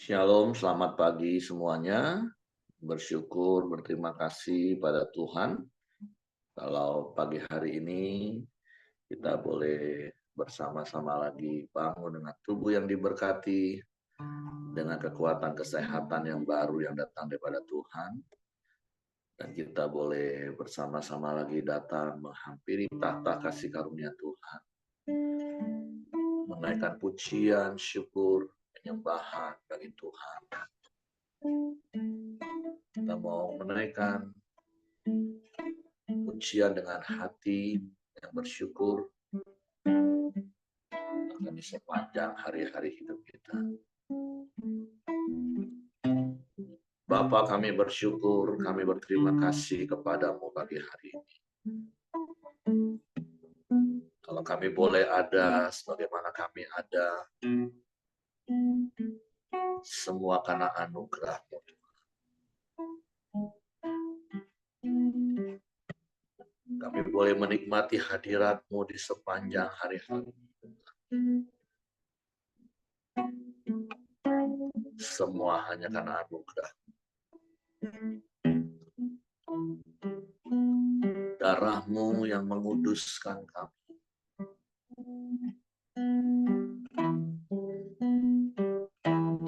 Shalom, selamat pagi semuanya. Bersyukur, berterima kasih pada Tuhan. Kalau pagi hari ini kita boleh bersama-sama lagi bangun dengan tubuh yang diberkati, dengan kekuatan kesehatan yang baru yang datang daripada Tuhan. Dan kita boleh bersama-sama lagi datang menghampiri tahta kasih karunia Tuhan. Menaikkan pujian, syukur, penyembahan bagi Tuhan. Kita mau menaikkan pujian dengan hati yang bersyukur akan di sepanjang hari-hari hidup kita. Bapa, kami bersyukur, kami berterima kasih kepadamu pagi hari ini. Kalau kami boleh ada sebagaimana kami ada, semua karena anugerah-Mu. Kami boleh menikmati hadirat-Mu di sepanjang hari-hari. Semua hanya karena anugerah. Darah-Mu yang menguduskan kami.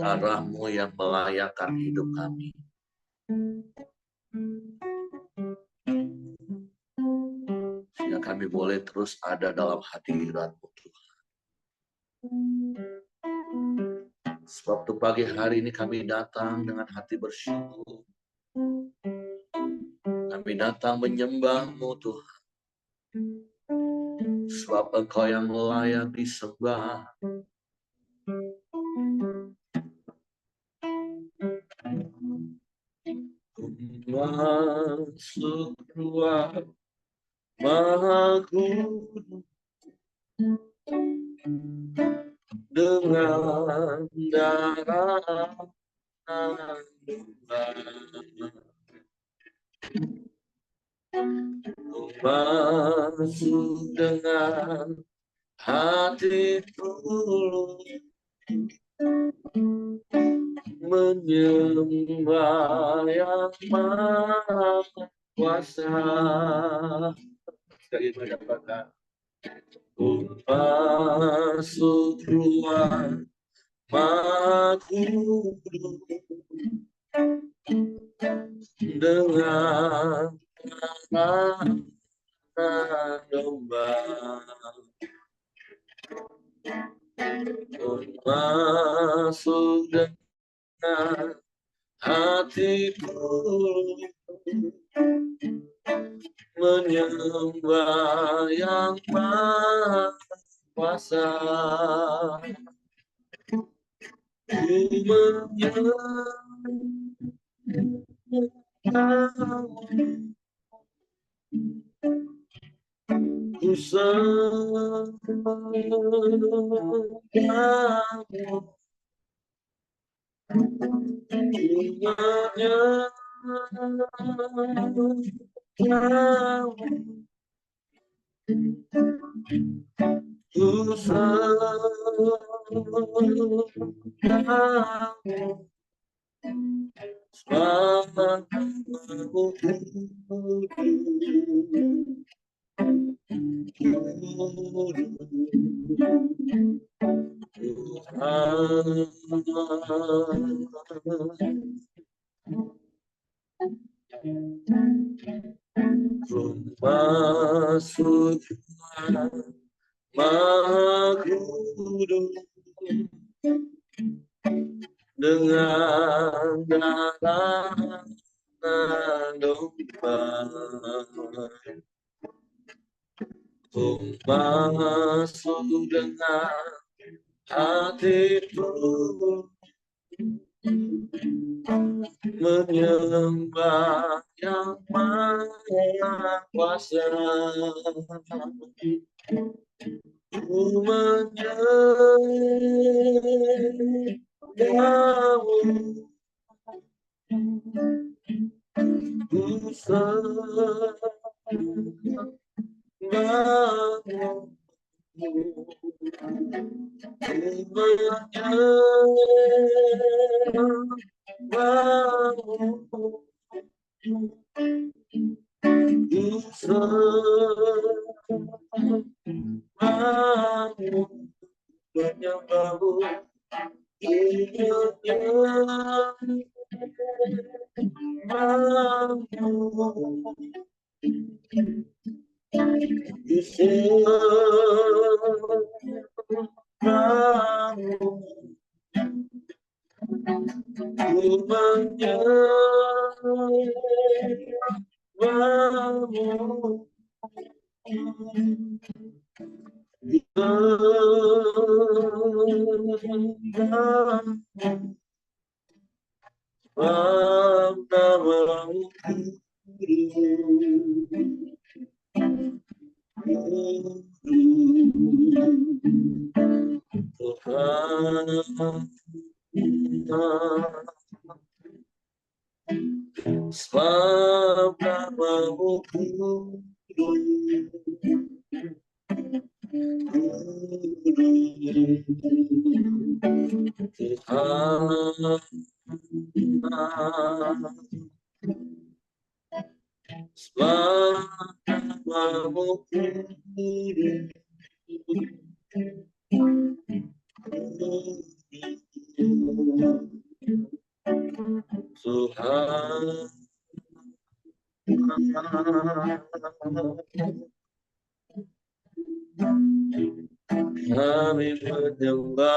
Darah-Mu yang melayakkan hidup kami. Sehingga kami boleh terus ada dalam hadirat-Mu, Tuhan. Sebab untuk pagi hari ini kami datang dengan hati bersyukur. Kami datang menyembah-Mu, Tuhan. Sebab Engkau yang layak disembah. Masuk ruang Maha Kudus dengan darah masuk dengan hati tulus menyembah yang Maha Kuasa. Sekali menyampaikan masuk ruang Maha Kudus dengan darah domba. Masuk dengan hati tulus menyembah yang Maha Kuasa. Ku masuk Maha Kudus dengan darah domba. Masuk dengan hati tulus menyembah yang Maha Kuasa. Ku menyembah-Mu, ku sembah-Mu, ku Sebab namamu Tuhan, kami menyembah,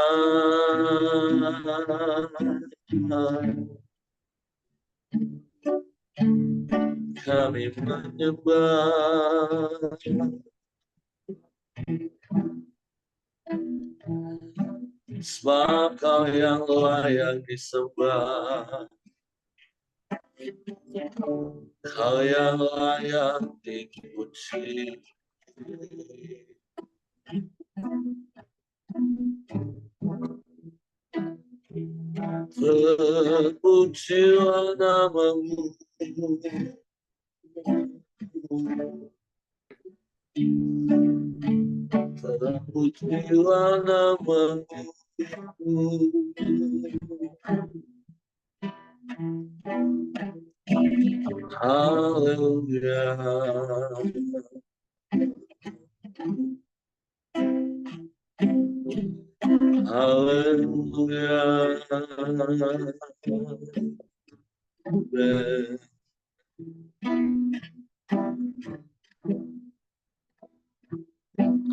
kami menyembah, sebab Kau yang layak disembah, Kau yang layak dipuji. Terpujilah namamu, terpujilah namamu, haleluya, haleluya.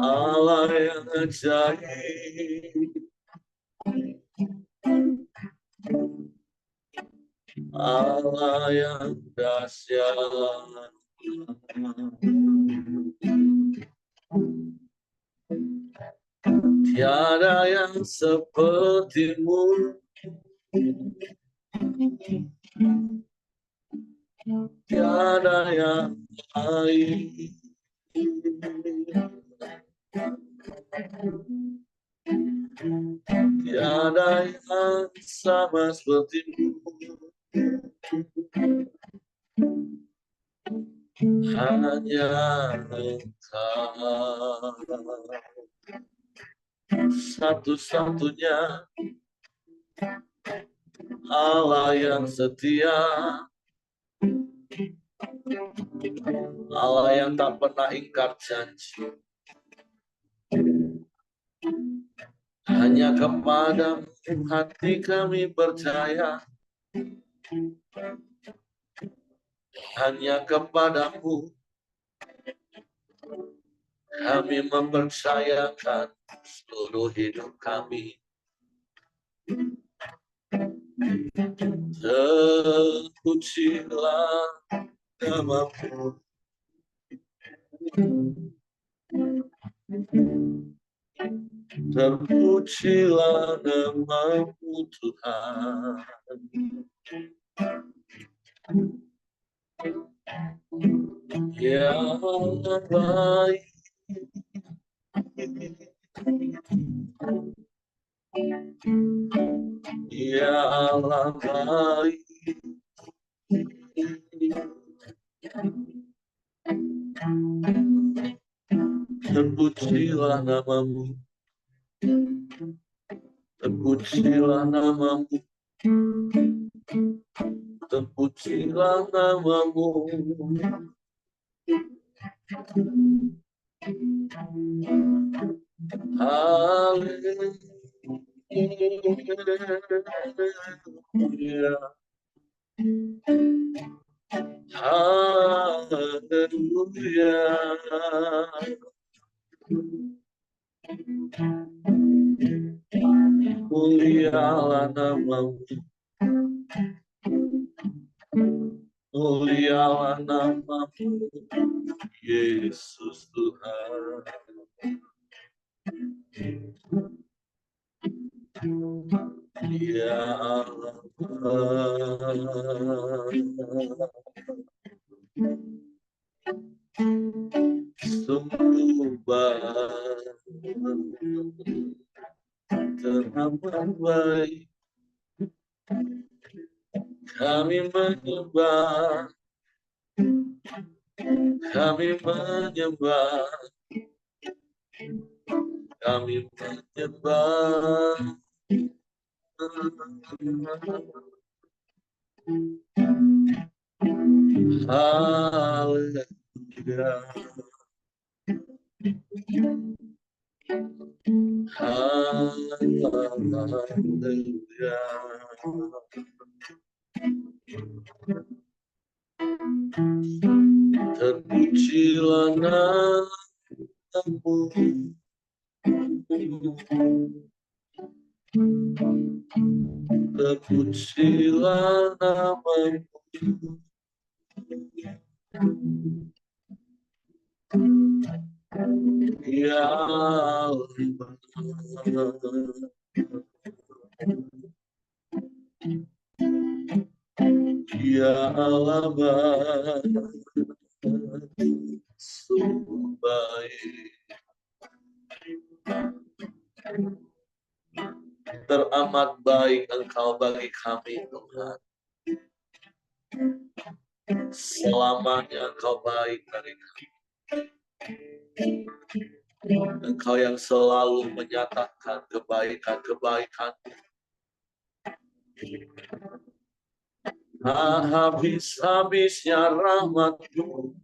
Allah yang ajaib, Allah yang dahsyat, tiada yang sepertimu, tiada yang lain. Tiada yang sama sepertimu, hanya Engkau, satu-satunya Allah yang setia, Allah yang tak pernah ingkar janji. Hanya kepadamu hati kami percaya, hanya kepadamu kami mempercayakan seluruh hidup kami. Terpujilah namamu, terpujilah namamu Tuhan. Ya Allah baik, ya Allah baik, terpujilah namamu, Terpujilah namamu, terpujilah namamu. Haleluya, haleluya. Mulialah namamu, mulialah namamu, Yesus Tuhan. Ya Allah, sungguh baik, teramat baik. Kami menyembah, kami menyembah, kami menyembah. Haleluya, haleluya. Terpujilah namamu, terpujilah namamu. Ya Allah, ya Allah, sungguh baik, teramat baik Engkau bagi kami, Tuhan. Selamanya Engkau baik bagi kami. Engkau yang selalu menyatakan kebaikan-kebaikan. Habis-habisnya rahmat-Mu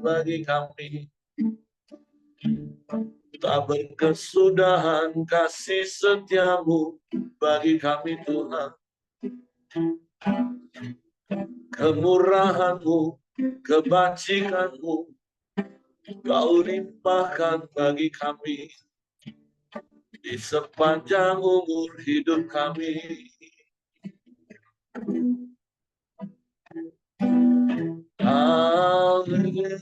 bagi kami. Tak berkesudahan kasih setia-Mu bagi kami, Tuhan. Kemurahan-Mu, kebajikan-Mu, Kau limpahkan bagi kami di sepanjang umur hidup kami. Haleluya,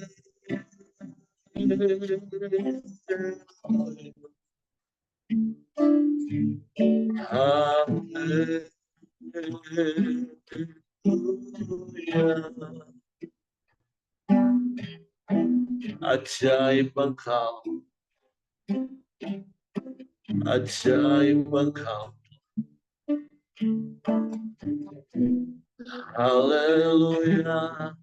haleluya. Ajaib Engkau, ajaib Engkau. Haleluya,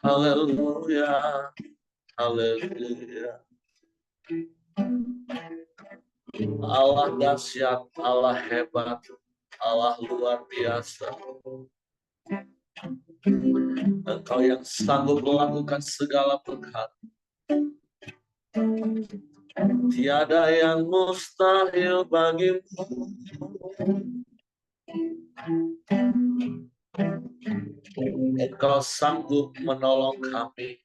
haleluya, haleluya, haleluya. Allah dahsyat, Allah hebat, Allah luar biasa. Engkau yang sanggup melakukan segala perkara. Tiada yang mustahil bagimu. Engkau sanggup menolong kami.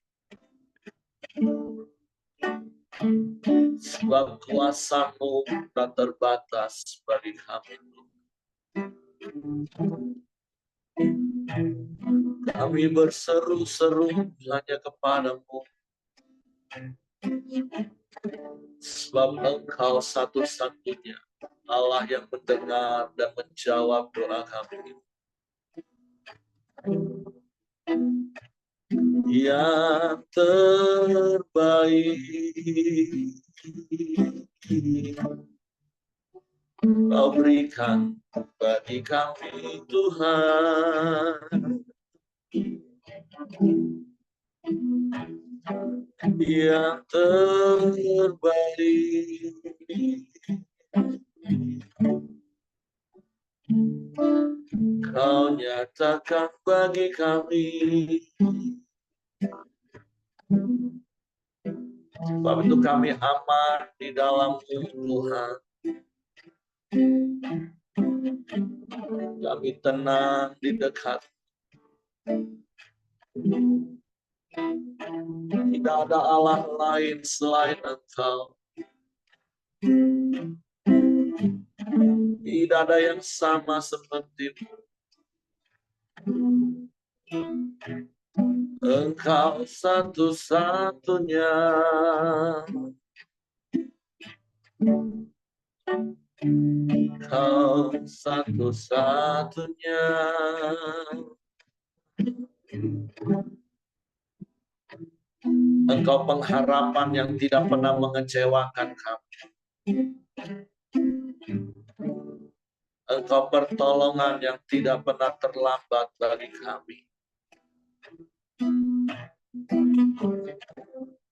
Sebab kuasa-Mu tak terbatas bagi kami. Kami berseru-seru hanya kepadamu. Sebab Engkau satu-satunya Allah yang mendengar dan menjawab doa kami. Yang terbaik Kau berikan bagi kami Tuhan yang terbaik. Kau nyatakan bagi kami, sebab itu kami aman di dalam Tuhan. Kami tenang di dekat. Tidak ada Allah lain selain Engkau. Tidak ada yang sama seperti-Mu. Engkau satu-satunya. Engkau satu-satunya. Engkau pengharapan yang tidak pernah mengecewakan kami. Engkau pertolongan yang tidak pernah terlambat bagi kami.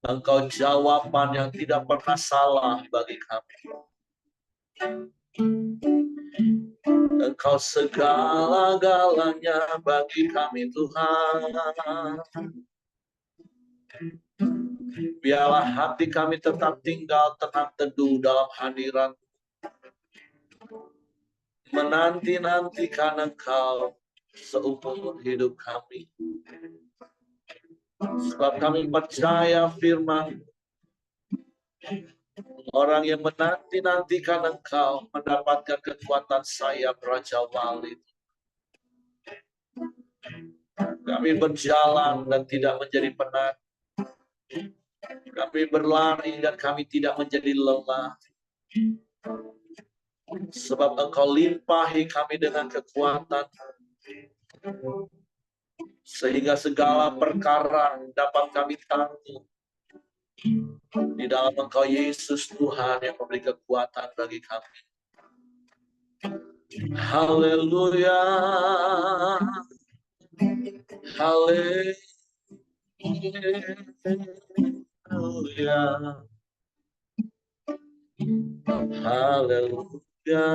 Engkau jawaban yang tidak pernah salah bagi kami. Engkau segala-galanya bagi kami Tuhan. Biarlah hati kami tetap tinggal tenang teduh dalam hadirat. Menanti-nantikan Engkau seumur hidup kami. Sebab kami percaya firman, orang yang menanti-nantikan Engkau mendapatkan kekuatan sayap Raja Wali. Kami berjalan dan tidak menjadi penat. Kami berlari dan kami tidak menjadi lelah. Sebab Engkau limpahi kami dengan kekuatan. Sehingga segala perkara dapat kami tanggung. Di dalam Engkau Yesus Tuhan yang memberi kekuatan bagi kami. Haleluya. Haleluya. Haleluya.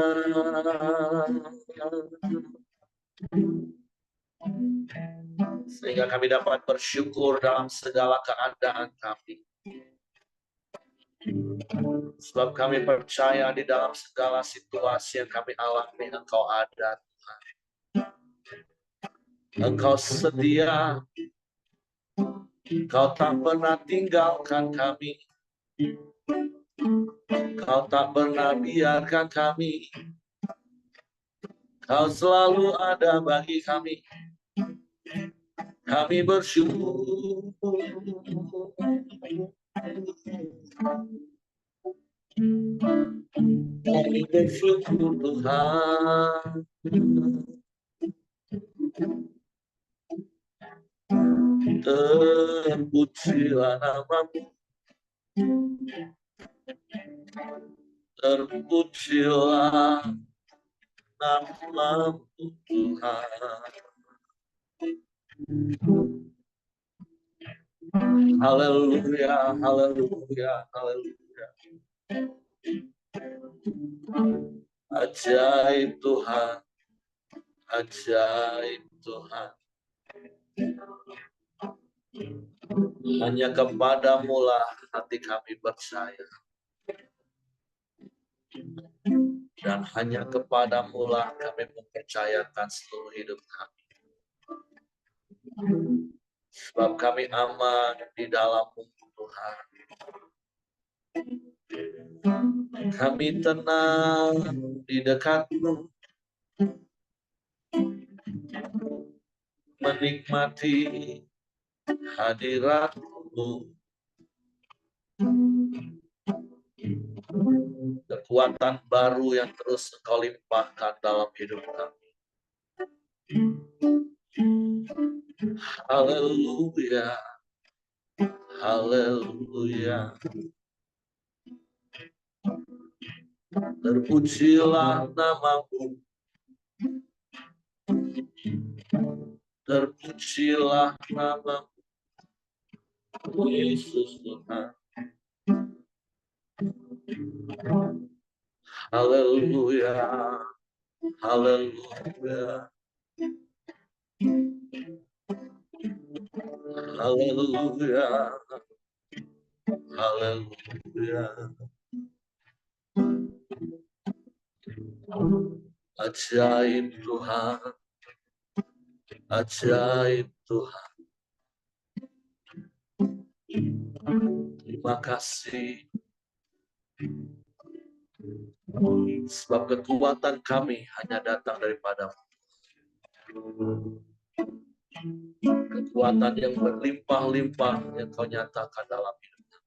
Sehingga kami dapat bersyukur dalam segala keadaan kami. Sebab kami percaya di dalam segala situasi yang kami alami, Engkau ada, Tuhan. Engkau setia. Engkau tak pernah tinggalkan kami. Engkau tak pernah biarkan kami. Engkau selalu ada bagi kami. Kami bersyukur. Kami bersyukur Tuhan. Terpujilah nama-Mu. Terpujilah nama-Mu Tuhan. Haleluya, haleluya, haleluya. Ajaib Tuhan, ajaib Tuhan. Hanya kepadamu lah hati kami percaya. Dan hanya kepadamu lah kami mempercayakan seluruh hidup kami. Sebab kami aman di dalam-Mu Tuhan. Kami tenang di dekat-Mu. Menikmati hadirat-Mu. Kekuatan baru yang terus Engkau limpahkan dalam hidup kami. Haleluya. Haleluya. Terpujilah namamu, terpujilah namamu, Yesus Tuhan. Haleluya, haleluya, haleluya, haleluya. Ajaib Tuhan, ajaib Tuhan. Terima kasih sebab kekuatan kami hanya datang daripada-Mu. Kekuatan yang berlimpah-limpah yang Kau nyatakan dalam hidup kami.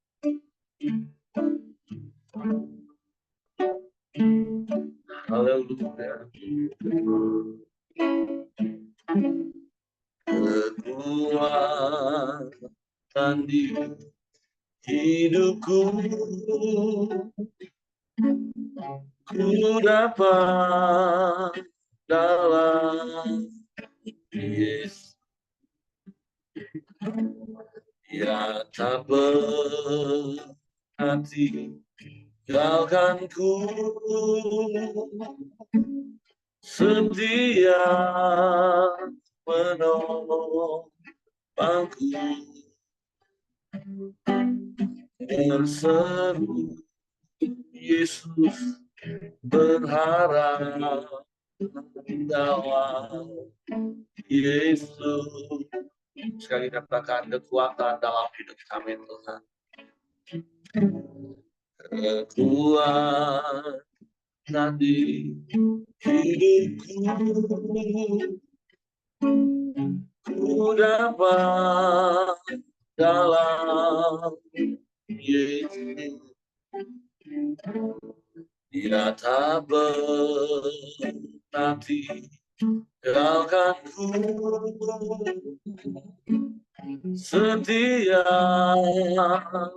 Haleluya. Kekuatan di hidupku, ku dapat dalam Yesus. Ya tak berhati tinggalkanku, setia menolongku, berseru Yesus, berharap dalam Yesus. Sekali katakan kekuatan dalam hidup kami Tuhan. Kekuatan di hidupku, ku dapat dalam Yesus. Dia tak berhenti tinggalkanku, setia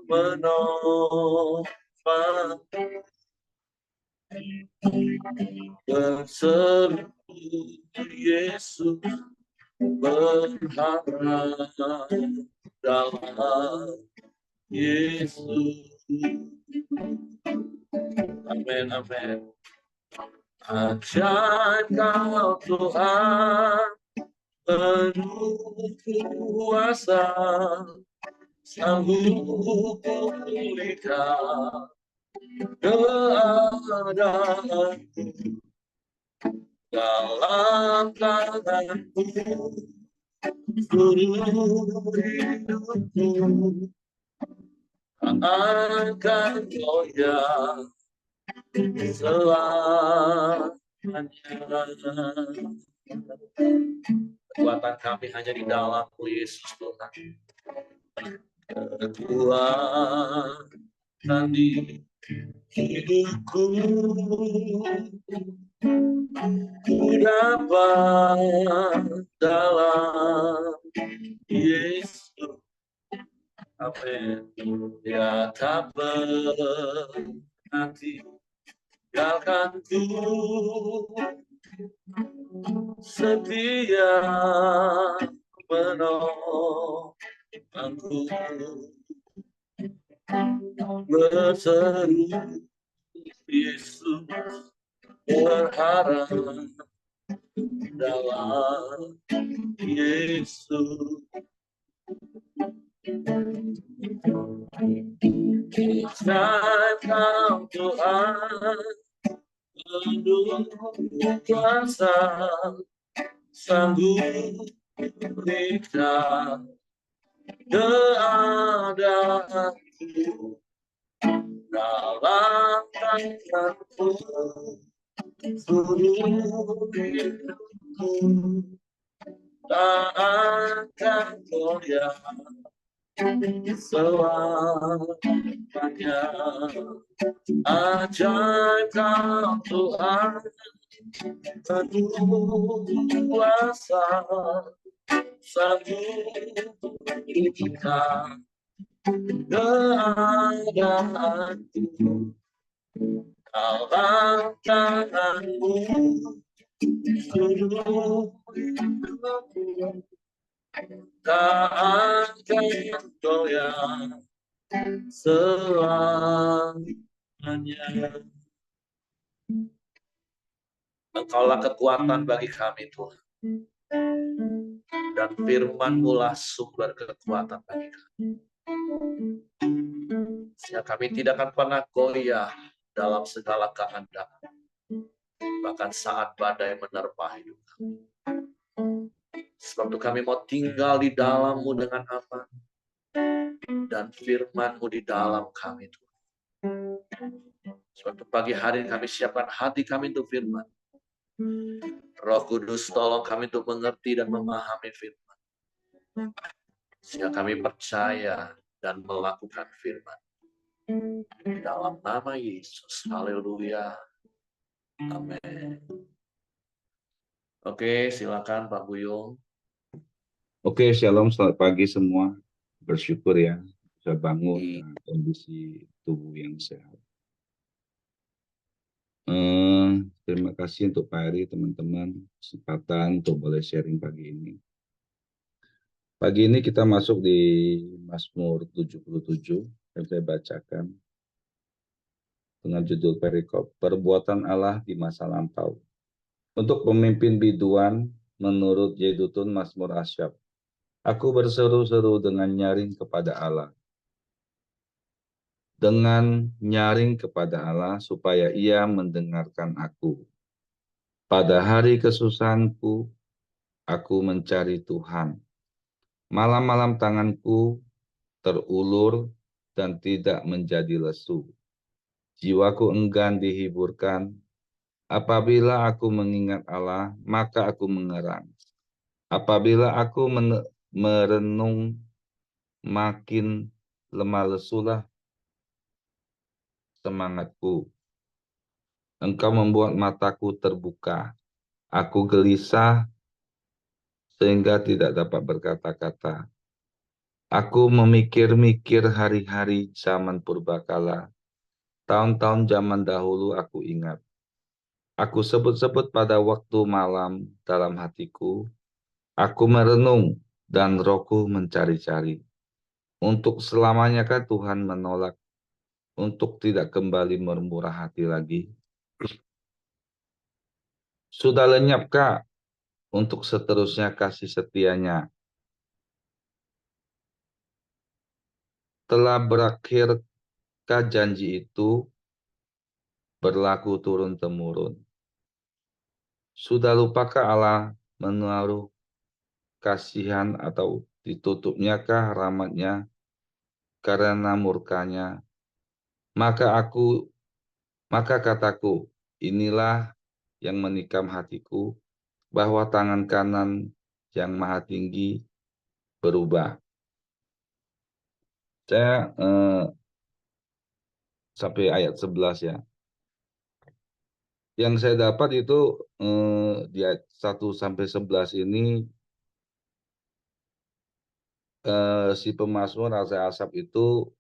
menopang, berseru Yesus, berharap dalam Yesus. Amin, amin. Ajaib Kau Tuhan, penuh kuasa, sanggup pulihkan keadaanku, dalam tanganmu seluruh hidupku akan goyah selamanya. Kekuatan kami hanya di dalam-Mu Yesus Tuhan. Kekuatan di hidupku, ku dapat dalam Yesus. Amin. Dia tak berhenti tinggalkanku, setia menolongku, berseru Yesus, berharap dalam Yesus. Ajaib Kau Tuhan, penuh kuasa, sanggup pulihkan keadaanku, dalam tanganmu seluruh hidupku tak akan goyah selamanya. Ajaib Kau Tuhan, penuh kuasa, sanggup pulihkan keadaanku, Allah tanganmu tak akan goyah selamanya. Engkaulah kekuatan bagi kami Tuhan. Dan firman-Mu lah sumber kekuatan bagi kami. Sehingga kami tidak akan pernah goyah dalam segala keadaan. Bahkan saat badai menerpa hidup kami. Sebab itu kami mau tinggal di dalam-Mu dengan aman. Dan firman-Mu di dalam kami Tuhan. Sebab itu pagi hari kami siapkan hati kami untuk firman. Roh Kudus tolong kami untuk mengerti dan memahami firman. Sehingga kami percaya dan melakukan firman. Dalam nama Yesus. Haleluya. Amin. Oke, silakan Pak Buyung. Oke, shalom, selamat pagi semua. Bersyukur ya, bisa bangun dengan kondisi tubuh yang sehat. Terima kasih untuk Pak Heri, teman-teman, kesempatan untuk boleh sharing pagi ini. Pagi ini kita masuk di Mazmur 77, yang saya bacakan dengan judul perikop, Perbuatan Allah di Masa Lampau. Untuk pemimpin biduan, menurut Yedutun Mazmur Asyab, aku berseru-seru dengan nyaring kepada Allah. Dengan nyaring kepada Allah supaya Ia mendengarkan aku. Pada hari kesusahanku, aku mencari Tuhan. Malam-malam tanganku terulur dan tidak menjadi lesu. Jiwaku enggan dihiburkan. Apabila aku mengingat Allah, maka aku mengerang. Apabila aku merenung, makin lemah lesulah semangatku. Engkau membuat mataku terbuka. Aku gelisah sehingga tidak dapat berkata-kata. Aku memikir-mikir hari-hari zaman purbakala. Tahun-tahun zaman dahulu aku ingat. Aku sebut-sebut pada waktu malam dalam hatiku. Aku merenung dan rohku mencari-cari. Untuk selamanyakah Tuhan menolak untuk tidak kembali bermurah hati lagi? Sudah lenyapkah untuk seterusnya kasih setianya? Telah berakhirkah janji itu berlaku turun-temurun? Sudah lupakah Allah menaruh kasihan atau ditutupnyakah rahmatnya karena murkanya? Maka kataku, inilah yang menikam hatiku, bahwa tangan kanan yang maha tinggi berubah. Saya sampai ayat 11 ya. Yang saya dapat itu di ayat 1 sampai 11 ini si pemazmur Asaf itu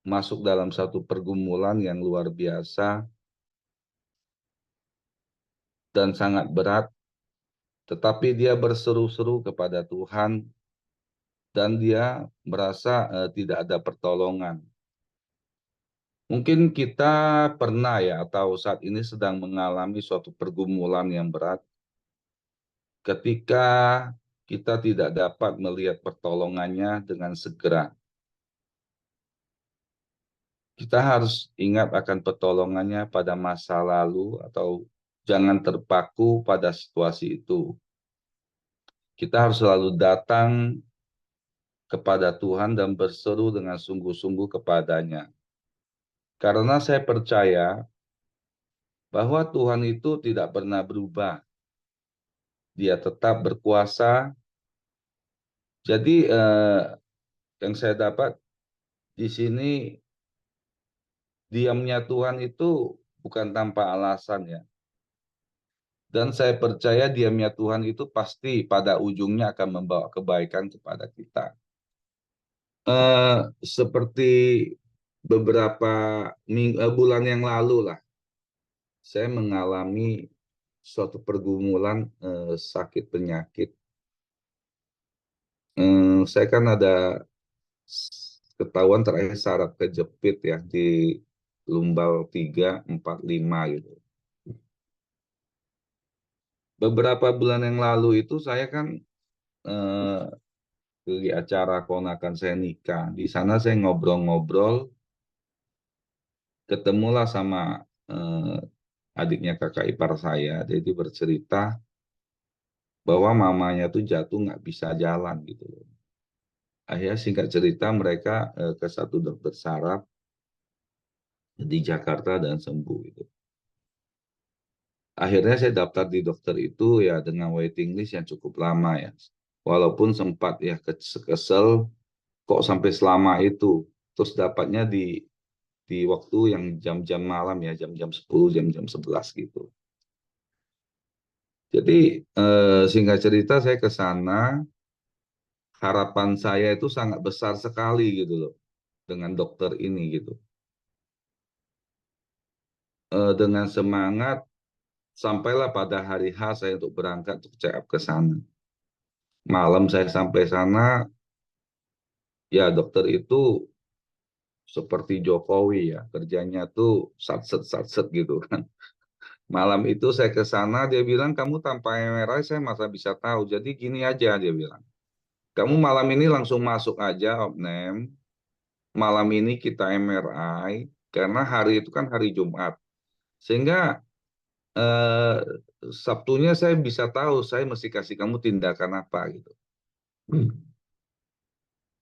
masuk dalam satu pergumulan yang luar biasa dan sangat berat, tetapi dia berseru-seru kepada Tuhan dan dia merasa tidak ada pertolongan. Mungkin kita pernah ya atau saat ini sedang mengalami suatu pergumulan yang berat ketika kita tidak dapat melihat pertolongannya dengan segera. Kita harus ingat akan pertolongannya pada masa lalu atau jangan terpaku pada situasi itu. Kita harus selalu datang kepada Tuhan dan berseru dengan sungguh-sungguh kepadanya. Karena saya percaya bahwa Tuhan itu tidak pernah berubah. Dia tetap berkuasa. Jadi yang saya dapat di sini diamnya Tuhan itu bukan tanpa alasan ya. Dan saya percaya diamnya Tuhan itu pasti pada ujungnya akan membawa kebaikan kepada kita. Seperti beberapa bulan yang lalu lah, saya mengalami suatu pergumulan sakit penyakit. Saya kan ada ketahuan terakhir saraf kejepit ya di lumbal 3, 4, 5 gitu. Beberapa bulan yang lalu itu saya kan eh, di acara keponakan saya nikah. Di sana saya ngobrol-ngobrol, ketemulah sama adiknya kakak ipar saya. Jadi bercerita bahwa mamanya tuh jatuh nggak bisa jalan gitu loh. Akhirnya singkat cerita mereka ke satu dokter saraf di Jakarta dan sembuh gitu. Akhirnya saya daftar di dokter itu ya dengan waiting list yang cukup lama ya. Walaupun sempat ya kesel kok sampai selama itu. Terus dapatnya di waktu yang jam-jam malam ya, jam-jam 10, jam-jam 11 gitu. Jadi singkat cerita saya ke sana, harapan saya itu sangat besar sekali gitu loh dengan dokter ini gitu. Dengan semangat sampailah pada hari H saya untuk berangkat untuk check up ke sana. Malam saya sampai sana, ya dokter itu seperti Jokowi ya, kerjanya tuh satset gitu kan. Malam itu saya ke sana, dia bilang kamu tanpa MRI saya masa bisa tahu. Jadi gini aja dia bilang. Kamu malam ini langsung masuk aja opname. Malam ini kita MRI karena hari itu kan hari Jumat. Sehingga eh, Sabtunya saya bisa tahu saya mesti kasih kamu tindakan apa gitu.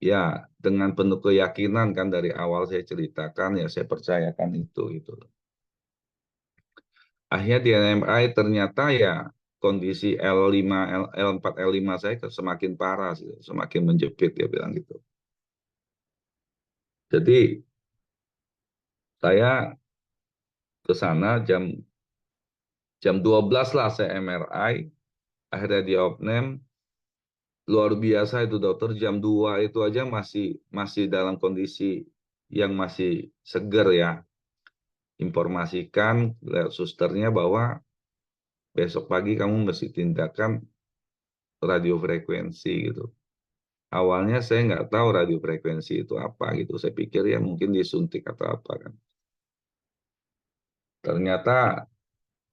Ya, dengan penuh keyakinan kan dari awal saya ceritakan ya saya percayakan itu gitu. Akhirnya di MRI ternyata ya kondisi L5, L4, L5 saya semakin parah, semakin menjepit dia bilang gitu. Jadi saya ke sana jam 12 lah saya MRI, akhirnya di opname, luar biasa itu dokter jam 2 itu aja masih dalam kondisi yang masih seger ya. Informasikan lewat susternya bahwa besok pagi kamu mesti tindakan radiofrekuensi gitu. Awalnya saya nggak tahu radiofrekuensi itu apa gitu. Saya pikir ya mungkin disuntik atau apa kan. Ternyata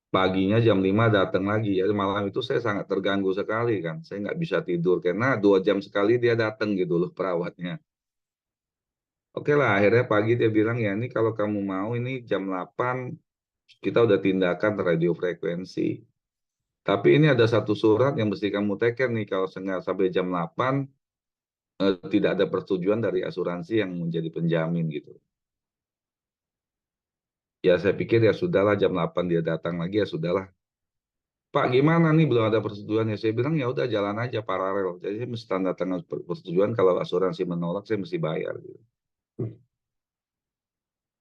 paginya jam 5 datang lagi. Ya malam itu saya sangat terganggu sekali kan. Saya nggak bisa tidur karena 2 jam sekali dia datang gitu loh perawatnya. Oke lah akhirnya pagi dia bilang ya ini kalau kamu mau ini jam 8 kita udah tindakan radiofrekuensi. Tapi ini ada satu surat yang mesti kamu teken nih kalau sampai jam 8 tidak ada persetujuan dari asuransi yang menjadi penjamin gitu. Ya saya pikir ya sudahlah jam 8 dia datang lagi ya sudahlah. Pak gimana nih belum ada persetujuan ya saya bilang ya udah jalan aja paralel. Jadi saya mesti tanda tangan persetujuan kalau asuransi menolak saya mesti bayar gitu.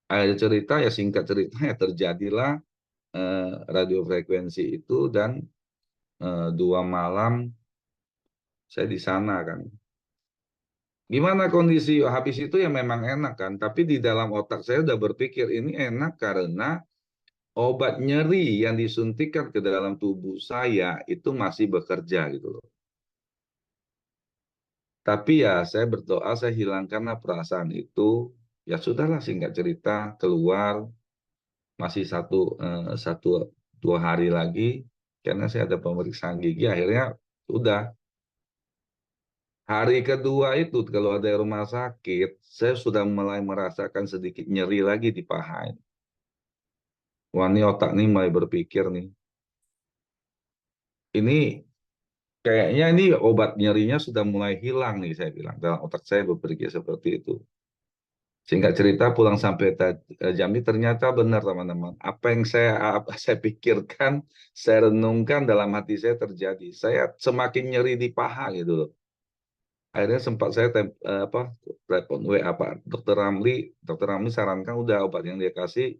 Ada cerita ya singkat cerita ya terjadilah radiofrekuensi itu dan 2 malam saya di sana kan. Gimana kondisi habis itu ya memang enak kan, tapi di dalam otak saya udah berpikir ini enak karena obat nyeri yang disuntikan ke dalam tubuh saya itu masih bekerja gitu loh. Tapi ya saya berdoa saya hilangkanlah perasaan itu. Ya sudahlah singkat cerita keluar masih satu 2 hari lagi karena saya ada pemeriksaan gigi akhirnya udah hari kedua itu kalau ada rumah sakit saya sudah mulai merasakan sedikit nyeri lagi di paha. Wah ini otak nih mulai berpikir nih. Ini kayaknya ini obat nyerinya sudah mulai hilang nih saya bilang. Dalam otak saya berpikir seperti itu. Singkat cerita pulang sampai Jambi ternyata benar teman-teman. Apa yang saya pikirkan, saya renungkan dalam hati saya terjadi. Saya semakin nyeri di paha gitu loh. Akhirnya sempat saya telepon WA Pak Dokter Ramli sarankan udah obat yang dia kasih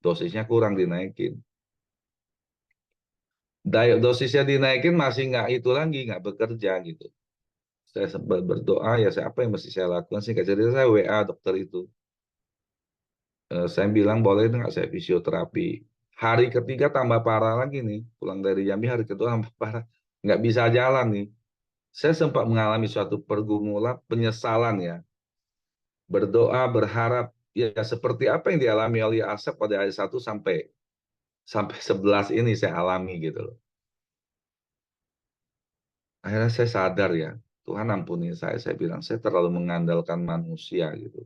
dosisnya kurang dinaikin. Dosisnya dinaikin masih nggak itu lagi nggak bekerja gitu. Saya sempat berdoa ya saya apa yang mesti saya lakukan sih cerita saya WA dokter itu. Saya bilang boleh nggak saya fisioterapi. Hari ketiga tambah parah lagi nih. Pulang dari Jambi hari kedua tambah parah. Nggak bisa jalan nih. Saya sempat mengalami suatu pergumulan penyesalan ya. Berdoa, berharap. Ya seperti apa yang dialami oleh Asep pada hari 1 sampai 11 ini saya alami gitu loh. Akhirnya saya sadar ya. Tuhan ampuni saya bilang saya terlalu mengandalkan manusia gitu.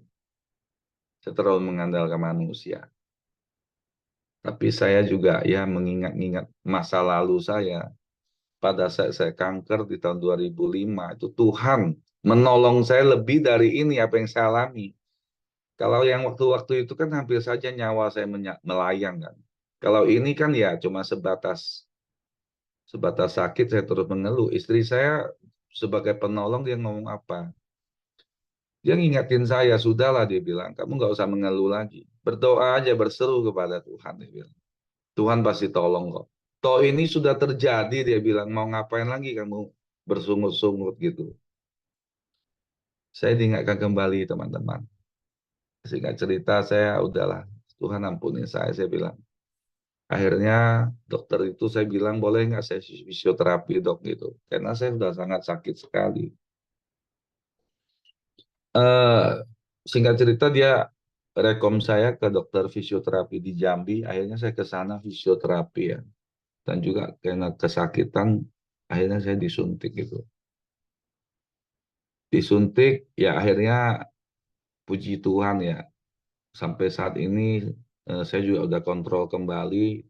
Saya terlalu mengandalkan manusia. Tapi saya juga ya mengingat-ingat masa lalu saya. Pada saat saya kanker di tahun 2005, itu Tuhan menolong saya lebih dari ini apa yang saya alami. Kalau yang waktu-waktu itu kan hampir saja nyawa saya melayang kan. Kalau ini kan ya cuma sebatas sakit saya terus mengeluh. Istri saya sebagai penolong dia ngomong apa? Dia ngingatin saya, sudahlah dia bilang, kamu nggak usah mengeluh lagi. Berdoa aja, berseru kepada Tuhan, dia bilang. Tuhan pasti tolong kok. Toh ini sudah terjadi, dia bilang, mau ngapain lagi kamu bersungut-sungut gitu. Saya diingatkan kembali teman-teman. Singkat cerita saya udahlah, Tuhan ampuni saya bilang. Akhirnya dokter itu saya bilang, boleh nggak saya fisioterapi dok gitu. Karena saya sudah sangat sakit sekali. eh Singkat cerita dia rekom saya ke dokter fisioterapi di Jambi. Akhirnya saya ke sana fisioterapi ya. Dan juga karena kesakitan, akhirnya saya disuntik gitu. Disuntik, ya akhirnya puji Tuhan ya. Sampai saat ini saya juga udah kontrol kembali.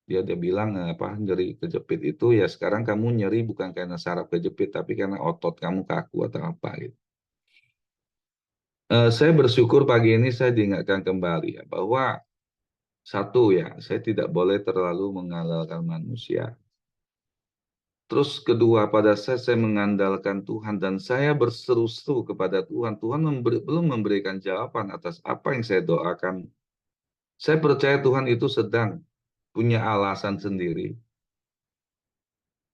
Dia bilang apa nyeri kejepit itu ya sekarang kamu nyeri bukan karena saraf kejepit tapi karena otot kamu kaku atau apa gitu. Saya bersyukur pagi ini saya diingatkan kembali ya bahwa satu ya, saya tidak boleh terlalu mengandalkan manusia. Terus kedua, pada saat saya mengandalkan Tuhan dan saya berseru-seru kepada Tuhan, Tuhan belum memberikan jawaban atas apa yang saya doakan. Saya percaya Tuhan itu sedang punya alasan sendiri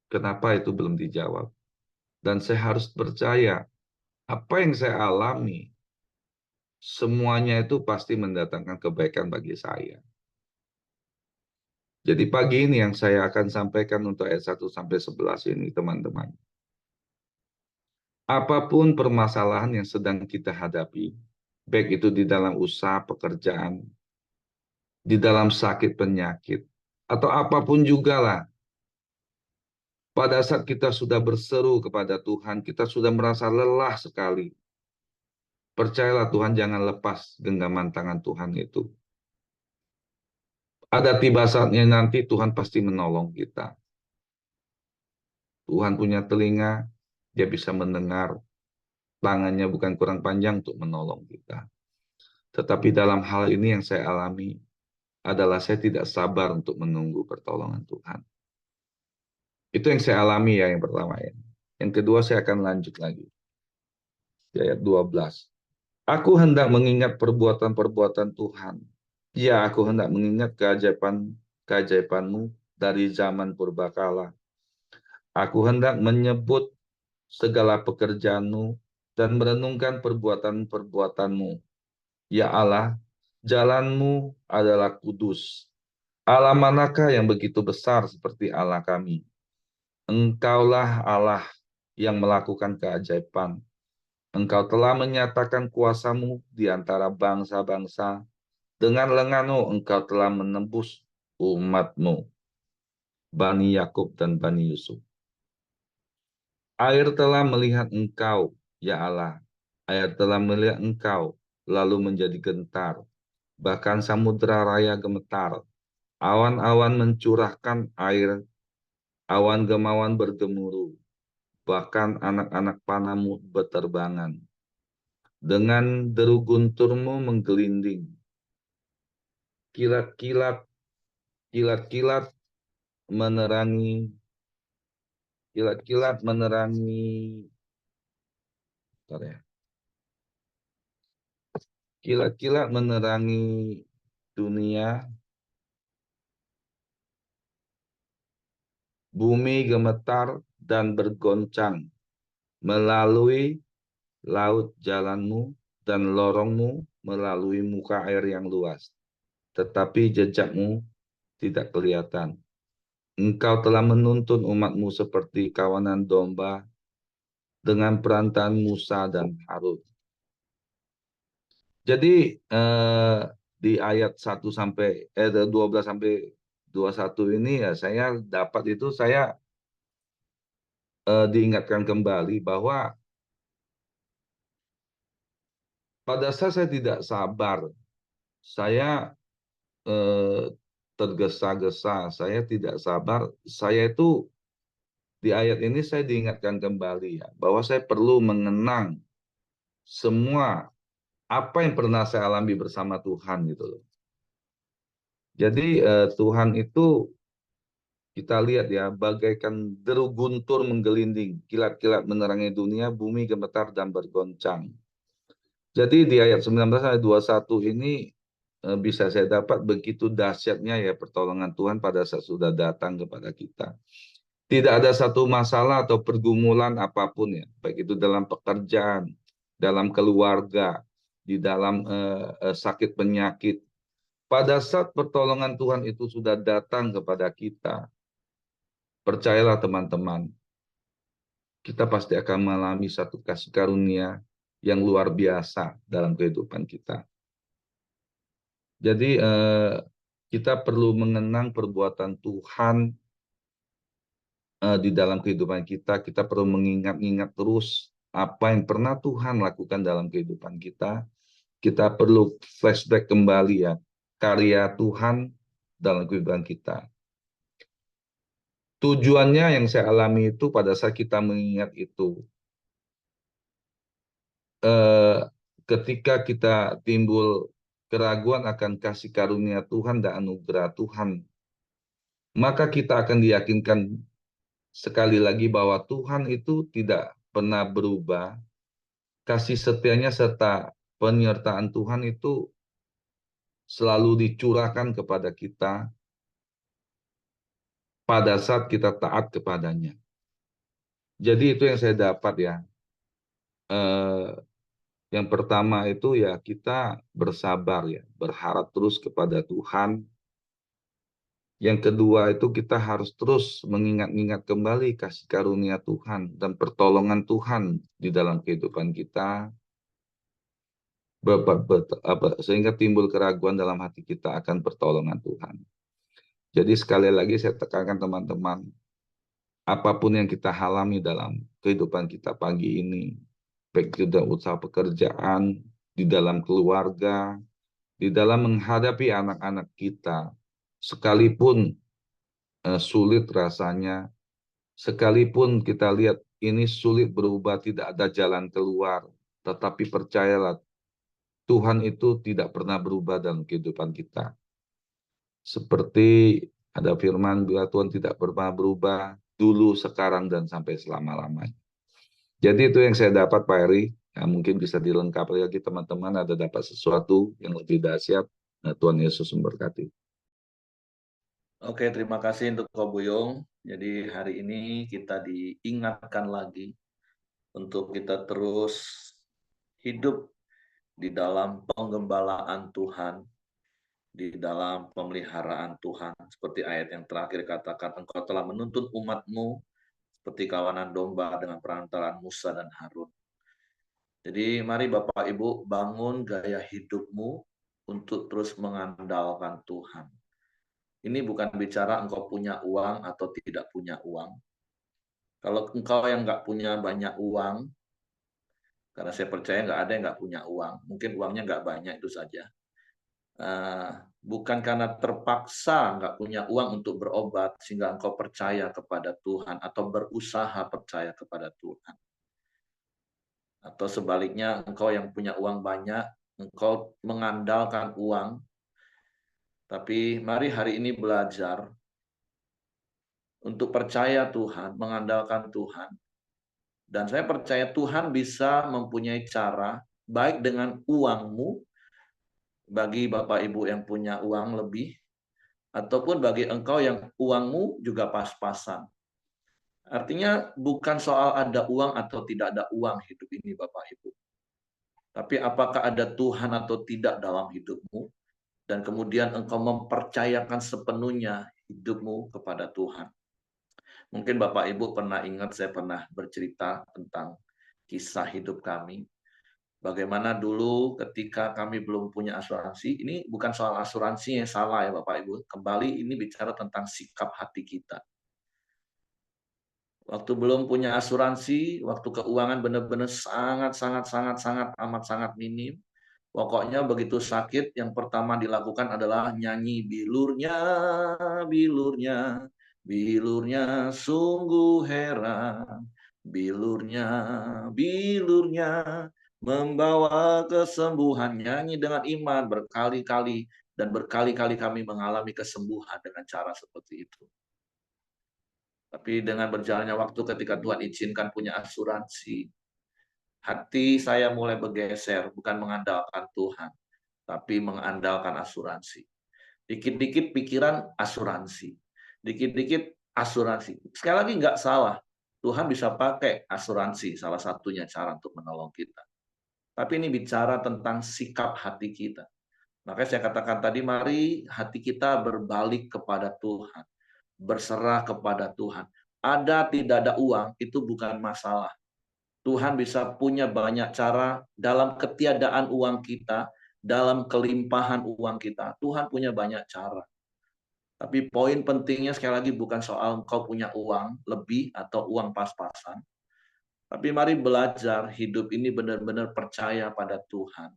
kenapa itu belum dijawab. Dan saya harus percaya apa yang saya alami, semuanya itu pasti mendatangkan kebaikan bagi saya. Jadi pagi ini yang saya akan sampaikan untuk ayat 1 sampai 11 ini, teman-teman. Apapun permasalahan yang sedang kita hadapi, baik itu di dalam usaha pekerjaan, di dalam sakit penyakit, atau apapun juga lah. Pada saat kita sudah berseru kepada Tuhan, kita sudah merasa lelah sekali. Percayalah Tuhan jangan lepas genggaman tangan Tuhan itu. Ada tiba saatnya nanti Tuhan pasti menolong kita. Tuhan punya telinga, dia bisa mendengar. Tangannya bukan kurang panjang untuk menolong kita. Tetapi dalam hal ini yang saya alami adalah saya tidak sabar untuk menunggu pertolongan Tuhan. Itu yang saya alami ya yang pertama ya. Yang kedua saya akan lanjut lagi. Di ayat 12. Aku hendak mengingat perbuatan-perbuatan Tuhan. Ya, aku hendak mengingat keajaiban-keajaibanmu dari zaman purbakala. Aku hendak menyebut segala pekerjaanmu dan merenungkan perbuatan-perbuatanmu. Ya Allah, jalanmu adalah kudus. Allah manakah yang begitu besar seperti Allah kami? Engkaulah Allah yang melakukan keajaiban. Engkau telah menyatakan kuasamu di antara bangsa-bangsa. Dengan lenganmu engkau telah menembus umatmu, Bani Yakub dan Bani Yusuf. Air telah melihat engkau, ya Allah. Air telah melihat engkau, lalu menjadi gentar. Bahkan samudera raya gemetar. Awan-awan mencurahkan air, awan gemawan bergemuruh. Bahkan anak-anak panamu berterbangan. Dengan deru gunturmu menggelinding. Kilat-kilat, kilat-kilat menerangi, kilat-kilat menerangi, bentar ya. Kilat-kilat menerangi dunia, bumi gemetar dan bergoncang melalui laut jalanmu dan lorongmu melalui muka air yang luas, tetapi jejakmu tidak kelihatan. Engkau telah menuntun umatmu seperti kawanan domba dengan perantaraan Musa dan Harun. Jadi di ayat 1 sampai 12 sampai 21 ini ya saya dapat itu saya diingatkan kembali bahwa pada saat saya tidak sabar, saya tergesa-gesa, saya tidak sabar, saya itu di ayat ini saya diingatkan kembali ya bahwa saya perlu mengenang semua apa yang pernah saya alami bersama Tuhan gitu loh. Jadi Tuhan itu kita lihat ya bagaikan deru guntur menggelinding, kilat-kilat menerangi dunia, bumi gemetar dan bergoncang. Jadi di ayat 19 ayat 21 ini bisa saya dapat begitu dahsyatnya ya pertolongan Tuhan pada saat sudah datang kepada kita. Tidak ada satu masalah atau pergumulan apapun ya, baik itu dalam pekerjaan, dalam keluarga, di dalam sakit penyakit. Pada saat pertolongan Tuhan itu sudah datang kepada kita, percayalah teman-teman, kita pasti akan mengalami satu kasih karunia yang luar biasa dalam kehidupan kita. Jadi kita perlu mengenang perbuatan Tuhan di dalam kehidupan kita. Kita perlu mengingat-ingat terus apa yang pernah Tuhan lakukan dalam kehidupan kita. Kita perlu flashback kembali ya karya Tuhan dalam kehidupan kita. Tujuannya yang saya alami itu pada saat kita mengingat itu, ketika kita timbul keraguan akan kasih karunia Tuhan dan anugerah Tuhan, maka kita akan diyakinkan sekali lagi bahwa Tuhan itu tidak pernah berubah, kasih setianya serta penyertaan Tuhan itu selalu dicurahkan kepada kita pada saat kita taat kepadanya. Jadi itu yang saya dapat ya. Yang pertama itu ya kita bersabar ya, berharap terus kepada Tuhan. Yang kedua itu kita harus terus mengingat-ingat kembali kasih karunia Tuhan dan pertolongan Tuhan di dalam kehidupan kita. Sehingga timbul keraguan dalam hati kita akan pertolongan Tuhan. Jadi sekali lagi saya tekankan teman-teman, apapun yang kita alami dalam kehidupan kita pagi ini, baik itu dalam usaha pekerjaan, di dalam keluarga, di dalam menghadapi anak-anak kita, sekalipun sulit rasanya, sekalipun kita lihat ini sulit berubah, tidak ada jalan keluar, tetapi percayalah, Tuhan itu tidak pernah berubah dalam kehidupan kita. Seperti ada firman bahwa Tuhan tidak pernah berubah dulu, sekarang, dan sampai selama-lamanya. Jadi itu yang saya dapat Pak Heri. Ya, mungkin bisa dilengkapi lagi teman-teman, ada dapat sesuatu yang lebih dahsyat. Nah, Tuhan Yesus memberkati. Oke, terima kasih untuk Ko Buyung. Jadi hari ini kita diingatkan lagi untuk kita terus hidup di dalam penggembalaan Tuhan, di dalam pemeliharaan Tuhan. Seperti ayat yang terakhir katakan, Engkau telah menuntun umat-Mu seperti kawanan domba dengan perantaraan Musa dan Harun. Jadi mari Bapak Ibu bangun gaya hidupmu untuk terus mengandalkan Tuhan. Ini bukan bicara engkau punya uang atau tidak punya uang. Kalau engkau yang nggak punya banyak uang, karena saya percaya nggak ada yang nggak punya uang, mungkin uangnya nggak banyak itu saja. Bukan karena terpaksa nggak punya uang untuk berobat sehingga engkau percaya kepada Tuhan atau berusaha percaya kepada Tuhan. Atau sebaliknya engkau yang punya uang banyak, engkau mengandalkan uang, tapi mari hari ini belajar untuk percaya Tuhan, mengandalkan Tuhan. Dan saya percaya Tuhan bisa mempunyai cara, baik dengan uangmu, bagi Bapak Ibu yang punya uang lebih, ataupun bagi engkau yang uangmu juga pas-pasan. Artinya bukan soal ada uang atau tidak ada uang hidup ini Bapak Ibu. Tapi apakah ada Tuhan atau tidak dalam hidupmu? Dan kemudian engkau mempercayakan sepenuhnya hidupmu kepada Tuhan. Mungkin Bapak Ibu pernah ingat saya pernah bercerita tentang kisah hidup kami. Bagaimana dulu ketika kami belum punya asuransi, ini bukan soal asuransi yang salah ya Bapak Ibu. Kembali ini bicara tentang sikap hati kita. Waktu belum punya asuransi, waktu keuangan benar-benar sangat amat sangat minim. Pokoknya begitu sakit, yang pertama dilakukan adalah nyanyi bilurnya, bilurnya, bilurnya sungguh heran. Bilurnya, bilurnya, membawa kesembuhan. Nyanyi dengan iman berkali-kali, dan berkali-kali kami mengalami kesembuhan dengan cara seperti itu. Tapi dengan berjalannya waktu ketika Tuhan izinkan punya asuransi, hati saya mulai bergeser, bukan mengandalkan Tuhan, tapi mengandalkan asuransi. Dikit-dikit pikiran asuransi. Dikit-dikit asuransi. Sekali lagi nggak salah. Tuhan bisa pakai asuransi, salah satunya cara untuk menolong kita. Tapi ini bicara tentang sikap hati kita. Makanya saya katakan tadi, mari hati kita berbalik kepada Tuhan. Berserah kepada Tuhan. Ada tidak ada uang, itu bukan masalah. Tuhan bisa punya banyak cara dalam ketiadaan uang kita, dalam kelimpahan uang kita. Tuhan punya banyak cara. Tapi poin pentingnya sekali lagi bukan soal engkau punya uang lebih atau uang pas-pasan. Tapi mari belajar hidup ini benar-benar percaya pada Tuhan.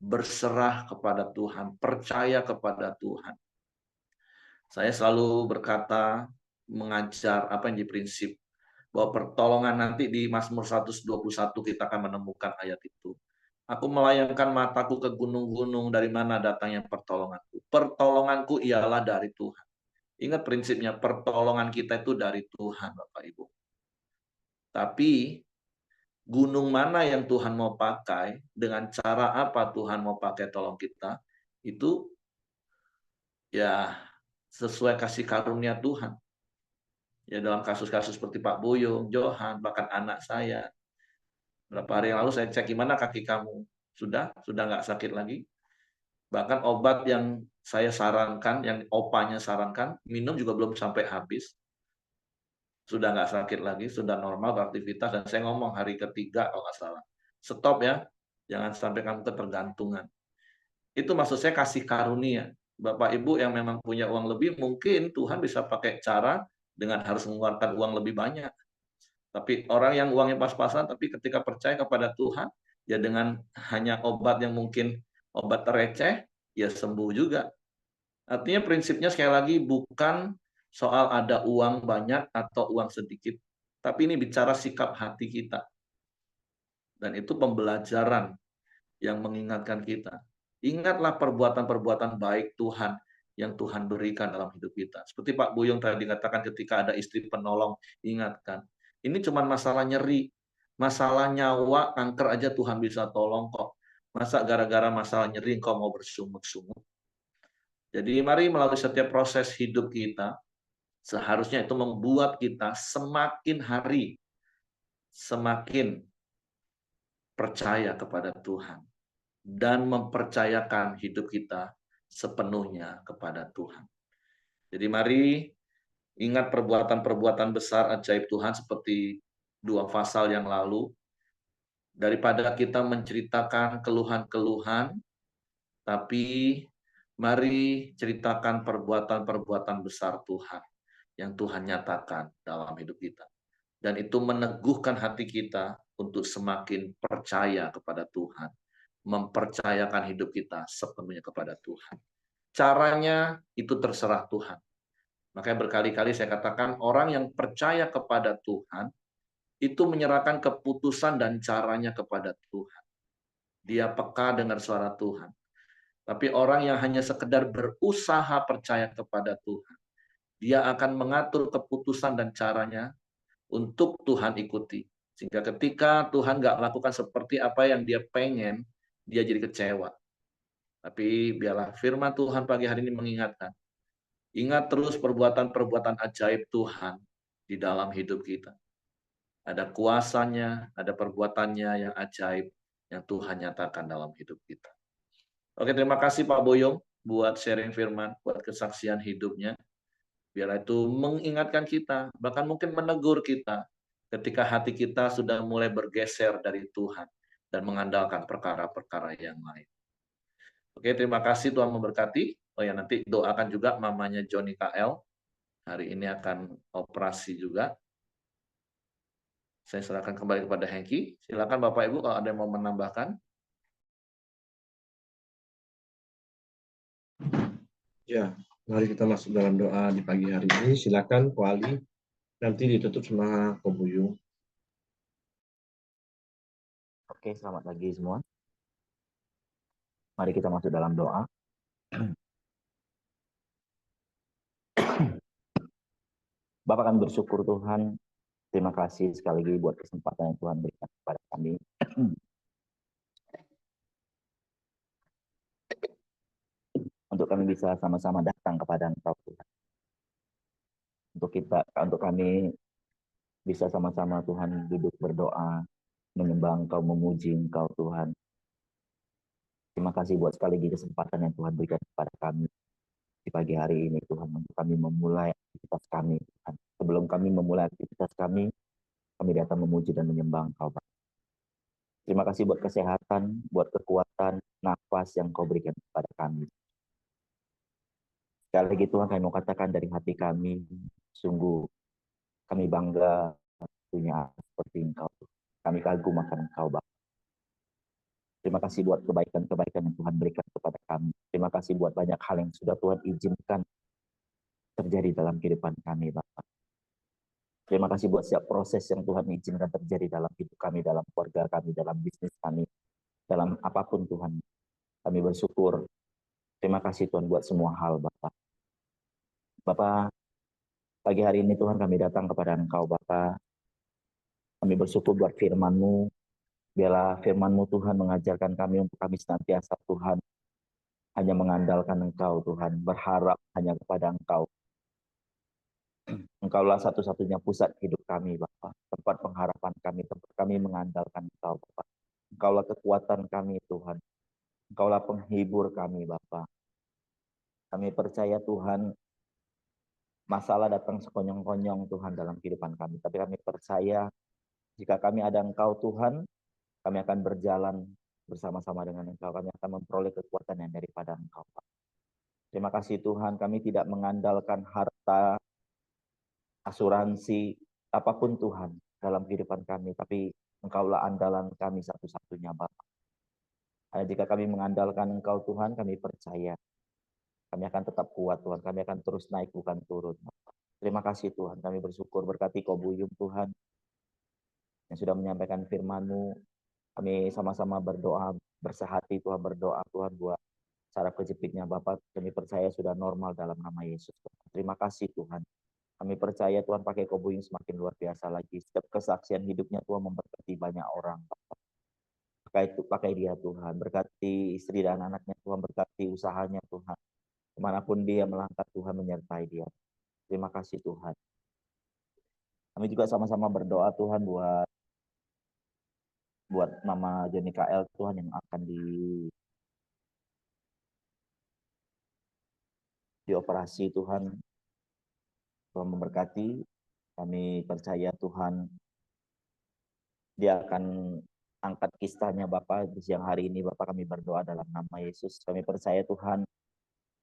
Berserah kepada Tuhan, percaya kepada Tuhan. Saya selalu berkata, mengajar apa yang di prinsip, bahwa pertolongan nanti di Mazmur 121 kita akan menemukan ayat itu. Aku melayangkan mataku ke gunung-gunung, dari mana datangnya pertolonganku. Pertolonganku ialah dari Tuhan. Ingat prinsipnya, pertolongan kita itu dari Tuhan, Bapak Ibu. Tapi gunung mana yang Tuhan mau pakai, dengan cara apa Tuhan mau pakai tolong kita, itu ya sesuai kasih karunia Tuhan. Ya dalam kasus-kasus seperti Pak Buyung, Johan, bahkan anak saya. Berapa hari yang lalu saya cek gimana kaki kamu. Sudah nggak sakit lagi. Bahkan obat yang saya sarankan, yang opanya sarankan, minum juga belum sampai habis. Sudah nggak sakit lagi, sudah normal beraktivitas, dan saya ngomong hari ketiga kalau nggak salah. Stop ya, jangan sampai kamu ketergantungan. Itu maksud saya kasih karunia. Bapak Ibu yang memang punya uang lebih, mungkin Tuhan bisa pakai cara dengan harus mengeluarkan uang lebih banyak. Tapi orang yang uangnya pas-pasan, tapi ketika percaya kepada Tuhan, ya dengan hanya obat yang mungkin obat receh, ya sembuh juga. Artinya prinsipnya sekali lagi bukan soal ada uang banyak atau uang sedikit, tapi ini bicara sikap hati kita. Dan itu pembelajaran yang mengingatkan kita. Ingatlah perbuatan-perbuatan baik Tuhan yang Tuhan berikan dalam hidup kita. Seperti Pak Buyung tadi katakan ketika ada istri penolong, ingatkan. Ini cuma masalah nyeri, masalah nyawa, kanker aja Tuhan bisa tolong kok. Masa gara-gara masalah nyeri kau mau bersungut-sungut? Jadi mari melalui setiap proses hidup kita, seharusnya itu membuat kita semakin hari, semakin percaya kepada Tuhan. Dan mempercayakan hidup kita sepenuhnya kepada Tuhan. Jadi mari ingat perbuatan-perbuatan besar ajaib Tuhan seperti 2 pasal yang lalu. Daripada kita menceritakan keluhan-keluhan, tapi mari ceritakan perbuatan-perbuatan besar Tuhan yang Tuhan nyatakan dalam hidup kita. Dan itu meneguhkan hati kita untuk semakin percaya kepada Tuhan, mempercayakan hidup kita sepenuhnya kepada Tuhan. Caranya itu terserah Tuhan. Makanya berkali-kali saya katakan orang yang percaya kepada Tuhan itu menyerahkan keputusan dan caranya kepada Tuhan. Dia peka dengar suara Tuhan. Tapi orang yang hanya sekedar berusaha percaya kepada Tuhan, dia akan mengatur keputusan dan caranya untuk Tuhan ikuti. Sehingga ketika Tuhan nggak melakukan seperti apa yang dia pengen, dia jadi kecewa. Tapi biarlah firman Tuhan pagi hari ini mengingatkan. Ingat terus perbuatan-perbuatan ajaib Tuhan di dalam hidup kita. Ada kuasanya, ada perbuatannya yang ajaib. yang Tuhan nyatakan dalam hidup kita. Oke, terima kasih Pak Boyong buat sharing firman, buat kesaksian hidupnya. Biar itu mengingatkan kita, bahkan mungkin menegur kita ketika hati kita sudah mulai bergeser dari Tuhan dan mengandalkan perkara-perkara yang lain. Oke, terima kasih, Tuhan memberkati. Oh ya, nanti doakan juga mamanya Johnny KL. Hari ini akan operasi juga. Saya serahkan kembali kepada Hengki. Silakan Bapak Ibu kalau ada yang mau menambahkan. Ya, mari kita masuk dalam doa di pagi hari ini. Silakan Ko Ali, nanti ditutup sama Ko Buyung. Oke, selamat pagi semua. Mari kita masuk dalam doa. Bapak, kami bersyukur Tuhan. Terima kasih sekali lagi buat kesempatan yang Tuhan berikan kepada kami. Untuk kami bisa sama-sama datang kepada Engkau Tuhan. Untuk kami bisa sama-sama Tuhan duduk berdoa, menyembah Engkau, memuji Engkau Tuhan. Terima kasih buat sekali lagi kesempatan yang Tuhan berikan kepada kami di pagi hari ini Tuhan. Untuk kami memulai aktivitas kami Tuhan. Sebelum kami memulai aktivitas kami datang memuji dan menyembah Engkau Bapak. Terima kasih buat kesehatan, buat kekuatan, nafas yang Kau berikan kepada kami. Sekali lagi Tuhan, kami mau katakan dari hati kami, sungguh kami bangga punya seperti Engkau. Kami kagum akan Engkau Bapak. Terima kasih buat kebaikan-kebaikan yang Tuhan berikan kepada kami. Terima kasih buat banyak hal yang sudah Tuhan izinkan terjadi dalam kehidupan kami Bapak. Terima kasih buat setiap proses yang Tuhan izinkan terjadi dalam hidup kami, dalam keluarga kami, dalam bisnis kami, dalam apapun Tuhan. Kami bersyukur. Terima kasih Tuhan buat semua hal Bapak. Bapak, pagi hari ini Tuhan kami datang kepada Engkau Bapak. Kami bersyukur buat firman-Mu. Biarlah firman-Mu Tuhan mengajarkan kami untuk kami senantiasa Tuhan hanya mengandalkan Engkau Tuhan, berharap hanya kepada Engkau. Engkaulah satu-satunya pusat hidup kami Bapak, tempat pengharapan kami, tempat kami mengandalkan Engkau Bapak. Engkaulah kekuatan kami Tuhan, Engkaulah penghibur kami Bapak. Kami percaya Tuhan, masalah datang sekonyong-konyong Tuhan dalam kehidupan kami. Tapi kami percaya jika kami ada Engkau Tuhan, kami akan berjalan bersama-sama dengan Engkau. Kami akan memperoleh kekuatan yang daripada Engkau Pak. Terima kasih Tuhan, kami tidak mengandalkan harta, asuransi, apapun Tuhan dalam kehidupan kami. Tapi Engkaulah andalan kami satu-satunya Bapak. Hanya jika kami mengandalkan Engkau Tuhan, kami percaya kami akan tetap kuat Tuhan, kami akan terus naik bukan turun. Terima kasih Tuhan, kami bersyukur berkati Ko Buyung Tuhan yang sudah menyampaikan firman-Mu. Kami sama-sama berdoa, bersehati Tuhan, berdoa Tuhan buat saraf kejepitnya Bapak. Kami percaya sudah normal dalam nama Yesus. Terima kasih Tuhan. Kami percaya Tuhan pakai Ko Buyung semakin luar biasa lagi. Setiap kesaksian hidupnya Tuhan memberkati banyak orang Bapak. Pakai dia Tuhan, berkati istri dan anaknya Tuhan, berkati usahanya Tuhan. Kemanapun dia melangkah Tuhan menyertai dia. Terima kasih Tuhan. Kami juga sama-sama berdoa Tuhan buat Mama Johnny KL Tuhan yang akan dioperasi Tuhan. Tuhan memberkati. Kami percaya Tuhan dia akan angkat kistanya Bapak di siang hari ini. Bapak, kami berdoa dalam nama Yesus. Kami percaya Tuhan,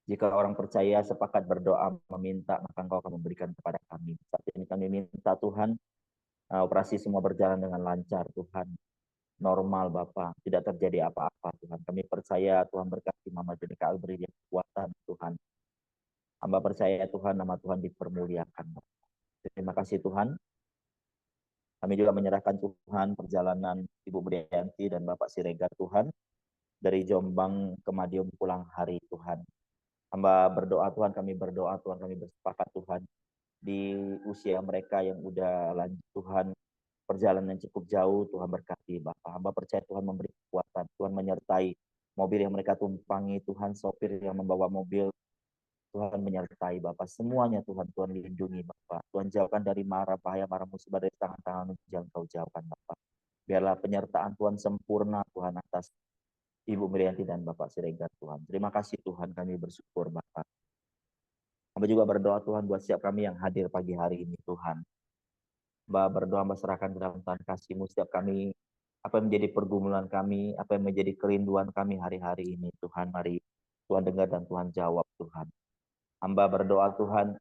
jika orang percaya sepakat berdoa meminta, maka Engkau akan memberikan kepada kami. Saat ini kami minta Tuhan, operasi semua berjalan dengan lancar Tuhan. Normal Bapak, tidak terjadi apa-apa Tuhan. Kami percaya Tuhan berkati Mama Johnny KL, beri dia kekuatan Tuhan. Hamba percaya Tuhan, nama Tuhan dipermuliakan Bapak. Terima kasih Tuhan. Kami juga menyerahkan Tuhan perjalanan Ibu Brianti dan Bapak Siregar Tuhan dari Jombang ke Madiun pulang hari Tuhan. Hamba berdoa Tuhan, kami berdoa Tuhan, kami bersepakat Tuhan di usia mereka yang udah lanjut Tuhan, perjalanan cukup jauh, Tuhan berkati Bapak. Hamba percaya Tuhan memberi kekuatan, Tuhan menyertai mobil yang mereka tumpangi, Tuhan sopir yang membawa mobil, Tuhan menyertai Bapak. Semuanya Tuhan, Tuhan lindungi Bapak. Tuhan jauhkan dari mara bahaya, mara musibah dari tangan-tangan yang Kau jauhkan Bapak. Biarlah penyertaan Tuhan sempurna Tuhan atas Ibu Mirianti dan Bapak Siregar Tuhan. Terima kasih Tuhan, kami bersyukur Bapak. Hamba juga berdoa Tuhan buat setiap kami yang hadir pagi hari ini Tuhan. Hamba berdoa, hamba serahkan ke dalam tangan kasih-Mu setiap kami, apa yang menjadi pergumulan kami, apa yang menjadi kerinduan kami hari-hari ini Tuhan. Mari Tuhan dengar dan Tuhan jawab Tuhan. Hamba berdoa Tuhan,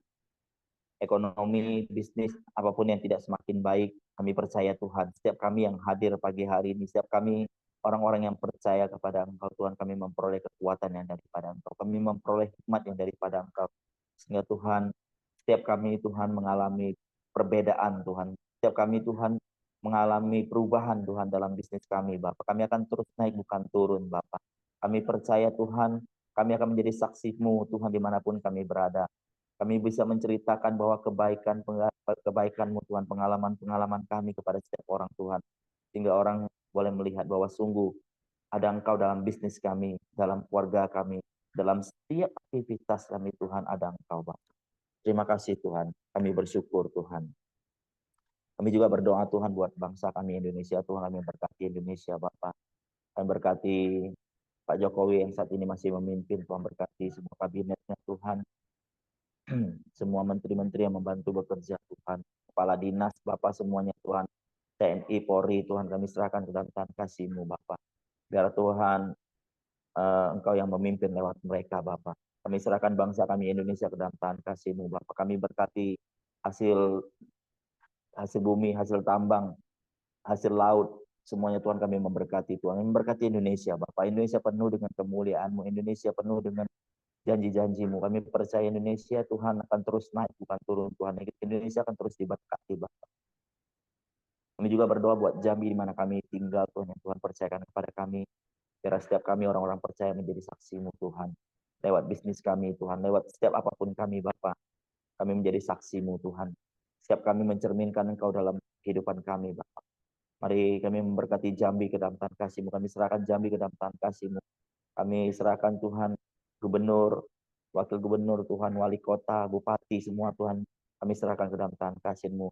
ekonomi, bisnis, apapun yang tidak semakin baik, kami percaya Tuhan, setiap kami yang hadir pagi hari ini, setiap kami orang-orang yang percaya kepada Engkau Tuhan, kami memperoleh kekuatan yang daripada Engkau, kami memperoleh hikmat yang daripada Engkau, sehingga Tuhan, setiap kami Tuhan mengalami perbedaan Tuhan, setiap kami Tuhan mengalami perubahan Tuhan dalam bisnis kami Bapak, kami akan terus naik bukan turun Bapak, kami percaya Tuhan, kami akan menjadi saksi-Mu Tuhan dimanapun kami berada. Kami bisa menceritakan bahwa kebaikan-Mu Tuhan, pengalaman-pengalaman kami kepada setiap orang Tuhan. Sehingga orang boleh melihat bahwa sungguh ada Engkau dalam bisnis kami, dalam keluarga kami, dalam setiap aktivitas kami Tuhan ada Engkau Bapak. Terima kasih Tuhan, kami bersyukur Tuhan. Kami juga berdoa Tuhan buat bangsa kami Indonesia, Tuhan kami berkati Indonesia Bapak. Kami berkati Pak Jokowi yang saat ini masih memimpin, Tuhan berkati semua kabinetnya Tuhan. Semua menteri-menteri yang membantu bekerja Tuhan, kepala dinas Bapak semuanya Tuhan, TNI, Polri Tuhan kami serahkan ke dalam tangan kasih-Mu Bapak. Biar Tuhan Engkau yang memimpin lewat mereka Bapak. Kami serahkan bangsa kami Indonesia ke dalam tangan kasih-Mu Bapak. Kami berkati hasil bumi, hasil tambang, hasil laut, semuanya Tuhan kami memberkati Tuhan. Kami memberkati Indonesia Bapak. Indonesia penuh dengan kemuliaan-Mu, Indonesia penuh dengan janji-janji-Mu. Kami percaya Indonesia Tuhan akan terus naik bukan turun Tuhan. Indonesia akan terus diberkati Bapak. Kami juga berdoa buat Jambi di mana kami tinggal Tuhan, yang Tuhan percayakan kepada kami. Biar setiap kami orang-orang percaya menjadi saksi-Mu Tuhan. Lewat bisnis kami Tuhan, lewat setiap apapun kami Bapak. Kami menjadi saksi-Mu Tuhan. Setiap kami mencerminkan Engkau dalam kehidupan kami Bapak. Mari kami memberkati Jambi ke dalam tangan kasih-Mu. Kami serahkan Jambi ke dalam tangan kasih-Mu. Kami serahkan Tuhan gubernur, wakil gubernur Tuhan, wali kota, bupati, semua Tuhan kami serahkan ke dalam tangan kasih-Mu.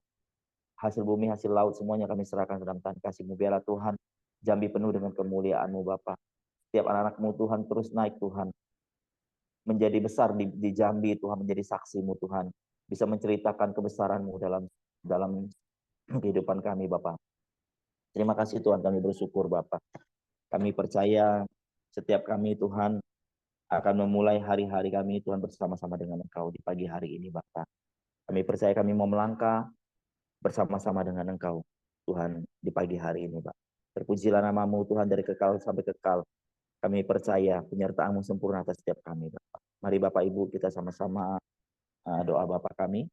Hasil bumi, hasil laut, semuanya kami serahkan ke dalam tangan kasih-Mu. Biarlah Tuhan, Jambi penuh dengan kemuliaan-Mu Bapa. Setiap anak-anak-Mu Tuhan terus naik Tuhan. Menjadi besar di Jambi Tuhan, menjadi saksi-Mu Tuhan. Bisa menceritakan kebesaran-Mu dalam kehidupan kami Bapa. Terima kasih Tuhan, kami bersyukur Bapa. Kami percaya setiap kami Tuhan akan memulai hari-hari kami Tuhan bersama-sama dengan Engkau di pagi hari ini Bapa. Kami percaya kami mau melangkah bersama-sama dengan Engkau Tuhan di pagi hari ini Pak. Terpujilah nama-Mu Tuhan dari kekal sampai kekal. Kami percaya penyertaan-Mu sempurna atas setiap kami Bapak. Mari Bapak Ibu kita sama-sama doa Bapak kami.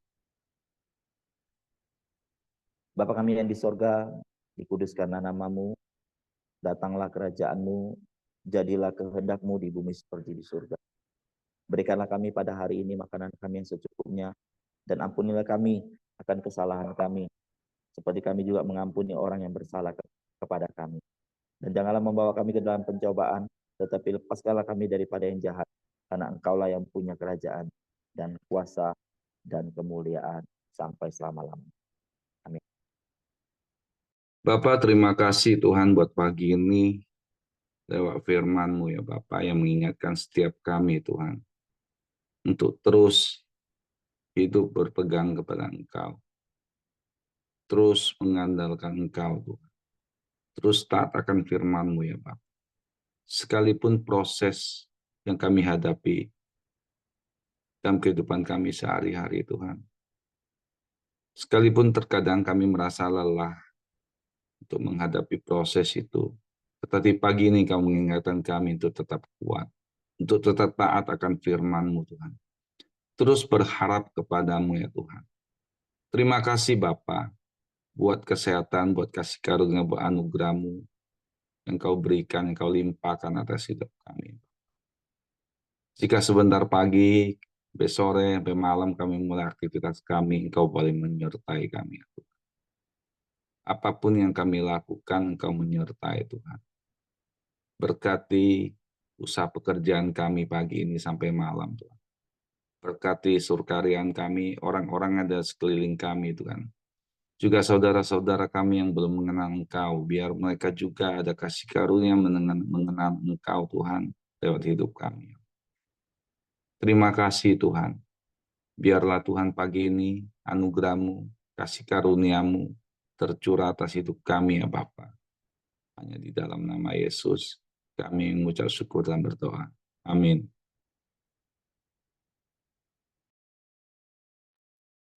Bapa kami yang di sorga, dikuduskanlah nama-Mu, datanglah kerajaan-Mu, jadilah kehendak-Mu di bumi seperti di surga. Berikanlah kami pada hari ini makanan kami yang secukupnya, dan ampunilah kami akan kesalahan kami, seperti kami juga mengampuni orang yang bersalah kepada kami. Dan janganlah membawa kami ke dalam pencobaan, tetapi lepaskanlah kami daripada yang jahat, karena Engkaulah yang punya kerajaan, dan kuasa, dan kemuliaan, sampai selama-lamanya. Amin. Bapak, terima kasih Tuhan buat pagi ini, lewat firman-Mu ya Bapak, yang mengingatkan setiap kami Tuhan, untuk terus hidup berpegang kepada Engkau, terus mengandalkan Engkau Tuhan, terus taat akan firman-Mu ya Bapak. Sekalipun proses yang kami hadapi dalam kehidupan kami sehari-hari Tuhan, sekalipun terkadang kami merasa lelah untuk menghadapi proses itu, tetapi pagi ini Kau mengingatkan kami untuk tetap kuat, untuk tetap taat akan firman-Mu Tuhan. Terus berharap kepadamu ya Tuhan. Terima kasih Bapa buat kesehatan, buat kasih karunia, buat anugerah-Mu yang Kau berikan, yang Kau limpahkan atas hidup kami. Jika sebentar pagi, sampai sore, sampai malam kami mulai aktivitas kami, Engkau boleh menyertai kami ya Tuhan. Apapun yang kami lakukan, Engkau menyertai Tuhan. Berkati usaha pekerjaan kami pagi ini sampai malam Tuhan. Berkati surkaryaan kami, orang-orang ada sekeliling kami Tuhan. Juga saudara-saudara kami yang belum mengenal Engkau, biar mereka juga ada kasih karunia mengenal Engkau Tuhan lewat hidup kami. Terima kasih Tuhan. Biarlah Tuhan pagi ini anugerah-Mu, kasih karunia-Mu tercurah atas hidup kami ya Bapa. Hanya di dalam nama Yesus kami mengucap syukur dan berdoa. Amin.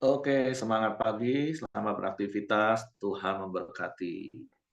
Oke, semangat pagi, selamat beraktivitas, Tuhan memberkati.